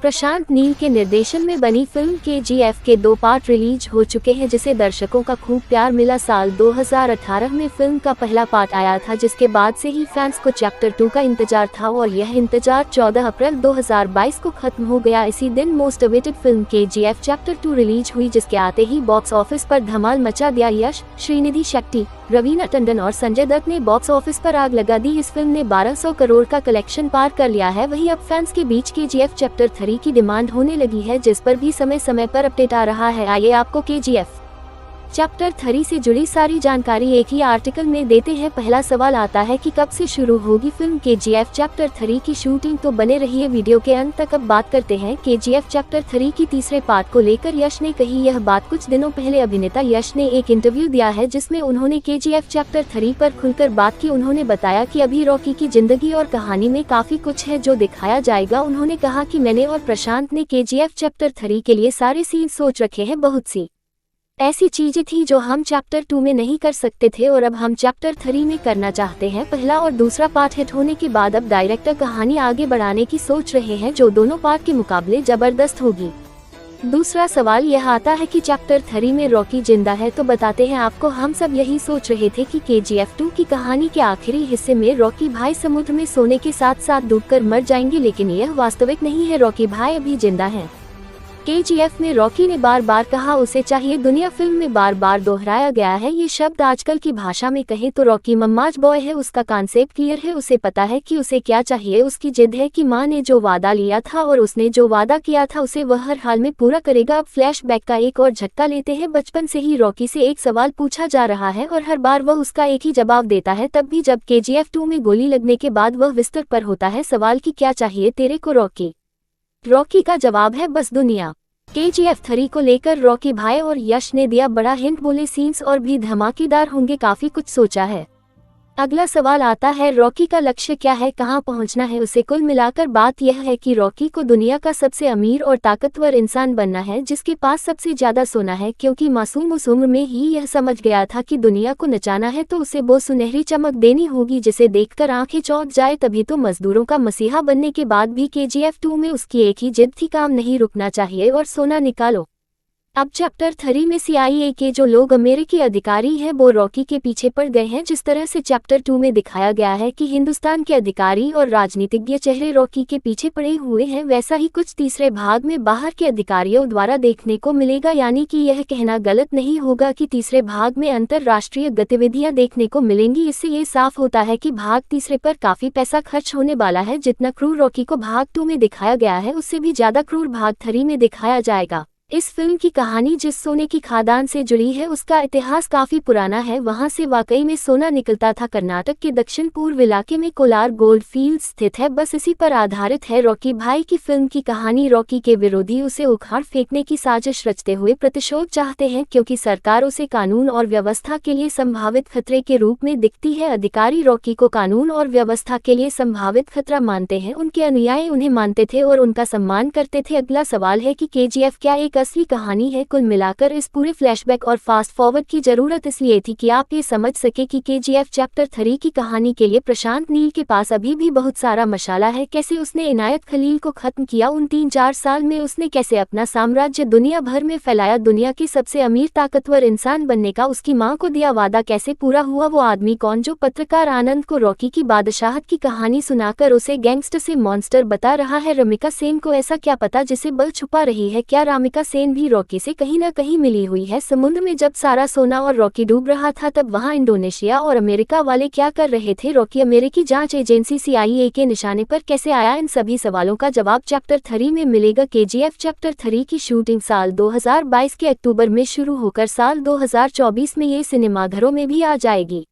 प्रशांत नील के निर्देशन में बनी फिल्म KGF के 2 पार्ट रिलीज हो चुके हैं, जिसे दर्शकों का खूब प्यार मिला। साल 2018 में फिल्म का पहला पार्ट आया था, जिसके बाद से ही फैंस को चैप्टर 2 का इंतजार था और यह इंतजार 14 अप्रैल 2022 को खत्म हो गया। इसी दिन most awaited film KGF chapter 2 release हुई, जिसके आते ही बॉक्स ऑफिस पर धमाल मचा दिया। यश, श्रीनिधि शेट्टी, रवीना टंडन और संजय दत्त ने बॉक्स ऑफिस पर आग लगा दी। इस फिल्म ने 1200 करोड़ का कलेक्शन पार कर लिया है। वहीं अब फैंस के बीच KGF चैप्टर 3 की डिमांड होने लगी है, जिस पर भी समय समय पर अपडेट आ रहा है। आइए आपको KGF चैप्टर 3 से जुड़ी सारी जानकारी एक ही आर्टिकल में देते हैं। पहला सवाल आता है कि कब से शुरू होगी फिल्म KGF चैप्टर 3 की शूटिंग, तो बने रहिए वीडियो के अंत तक। अब बात करते हैं KGF चैप्टर 3 की तीसरे पार्ट को लेकर। यश ने कही यह बात कुछ दिनों पहले। अभिनेता यश ने एक इंटरव्यू दिया है, जिसमें उन्होंने KGF चैप्टर 3 पर खुलकर बात की। उन्होंने बताया कि अभी रॉकी की जिंदगी और कहानी में काफी कुछ है जो दिखाया जाएगा। उन्होंने कहा कि मैंने और प्रशांत ने KGF चैप्टर 3 के लिए सारे सीन सोच रखे हैं। बहुत सी ऐसी चीजें थी जो हम चैप्टर 2 में नहीं कर सकते थे और अब हम चैप्टर 3 में करना चाहते हैं। पहला और दूसरा पार्ट हिट होने के बाद अब डायरेक्टर कहानी आगे बढ़ाने की सोच रहे हैं, जो दोनों पार्ट के मुकाबले जबरदस्त होगी। दूसरा सवाल यह आता है कि चैप्टर 3 में रॉकी जिंदा है, तो बताते हैं आपको। हम सब यही सोच रहे थे कि KGF 2 की कहानी के आखिरी हिस्से में रॉकी भाई समुद्र में सोने के साथ साथ डूबकर मर जाएंगे, लेकिन यह वास्तविक नहीं है। रॉकी भाई अभी जिंदा है। KGF में रॉकी ने बार बार कहा उसे चाहिए दुनिया फिल्म में बार बार दोहराया गया है ये शब्द। आजकल की भाषा में कहें तो रॉकी मम्माज बॉय है। उसका कॉन्सेप्ट क्लियर है, उसे पता है कि उसे क्या चाहिए। उसकी जिद है कि माँ ने जो वादा लिया था और उसने जो वादा किया था उसे वह हर हाल में पूरा करेगा। अब फ्लैशबैक का एक और झटका लेते हैं। बचपन से ही रॉकी से एक सवाल पूछा जा रहा है और हर बार वह उसका एक ही जवाब देता है, तब भी जब KGF 2 में गोली लगने के बाद वह बिस्तर पर होता है। सवाल की क्या चाहिए तेरे को रॉकी का जवाब है बस दुनिया। KGF 3 को लेकर रॉकी भाई और यश ने दिया बड़ा हिंट, बोले सीन्स और भी धमाकेदार होंगे, काफी कुछ सोचा है। अगला सवाल आता है रॉकी का लक्ष्य क्या है, कहां पहुंचना है उसे। कुल मिलाकर बात यह है कि रॉकी को दुनिया का सबसे अमीर और ताकतवर इंसान बनना है, जिसके पास सबसे ज्यादा सोना है, क्योंकि मासूम उस उम्र में ही यह समझ गया था कि दुनिया को नचाना है तो उसे वो सुनहरी चमक देनी होगी जिसे देखकर आंखें चौंक जाए। तभी तो मजदूरों का मसीहा बनने के बाद भी KGF 2 में उसकी एक ही जिद थी, काम नहीं रुकना चाहिए और सोना निकालो। अब चैप्टर 3 में CIA के जो लोग अमेरिकी अधिकारी हैं वो रॉकी के पीछे पड़ गए हैं। जिस तरह से चैप्टर 2 में दिखाया गया है कि हिंदुस्तान के अधिकारी और राजनीतिज्ञ चेहरे रॉकी के पीछे पड़े हुए हैं, वैसा ही कुछ तीसरे भाग में बाहर के अधिकारियों द्वारा देखने को मिलेगा। यानी कि यह कहना गलत नहीं होगा कि तीसरे भाग में अंतर्राष्ट्रीय गतिविधियां देखने को मिलेंगी। इससे ये साफ होता है कि भाग तीसरे पर काफी पैसा खर्च होने वाला है। जितना क्रूर रॉकी को भाग 2 में दिखाया गया है, उससे भी ज्यादा क्रूर भाग 3 में दिखाया जाएगा। इस फिल्म की कहानी जिस सोने की खादान से जुड़ी है उसका इतिहास काफी पुराना है। वहां से वाकई में सोना निकलता था। कर्नाटक के दक्षिण पूर्व इलाके में कोलार गोल्ड फील्ड स्थित है, बस इसी पर आधारित है रॉकी भाई की फिल्म की कहानी। रॉकी के विरोधी उसे उखाड़ फेंकने की साजिश रचते हुए प्रतिशोध चाहते हैं, क्योंकि सरकार उसे कानून और व्यवस्था के लिए संभावित खतरे के रूप में दिखती है। अधिकारी रॉकी को कानून और व्यवस्था के लिए संभावित खतरा मानते हैं, उनके अनुयायी उन्हें मानते थे और उनका सम्मान करते थे। अगला सवाल है कि KGF क्या एक असली कहानी है। कुल मिलाकर इस पूरे फ्लैशबैक और फास्ट फॉरवर्ड की जरूरत इसलिए थी कि आप ये समझ सके कि KGF चैप्टर 3 की कहानी के लिए प्रशांत नील के पास अभी भी बहुत सारा मशाला है। कैसे उसने इनायत खलील को खत्म किया, उन 3-4 साल में उसने कैसे अपना साम्राज्य दुनिया भर में फैलाया, दुनिया के सबसे अमीर ताकतवर इंसान बनने का उसकी मां को दिया वादा कैसे पूरा हुआ, वो आदमी कौन जो पत्रकार आनंद को रॉकी की बादशाहत की कहानी सुनाकर उसे गैंगस्टर से मॉन्स्टर बता रहा है। रमिका सेन को ऐसा क्या पता जिसे बल छुपा रही है। क्या रामिका सेन भी रॉकी से कहीं न कहीं मिली हुई है। समुद्र में जब सारा सोना और रॉकी डूब रहा था, तब वहां इंडोनेशिया और अमेरिका वाले क्या कर रहे थे। रॉकी अमेरिकी जांच एजेंसी CIA के निशाने पर कैसे आया। इन सभी सवालों का जवाब चैप्टर 3 में मिलेगा। KGF चैप्टर 3 की शूटिंग साल 2022 के अक्टूबर में शुरू होकर साल 2024 में ये सिनेमाघरों में भी आ जाएगी।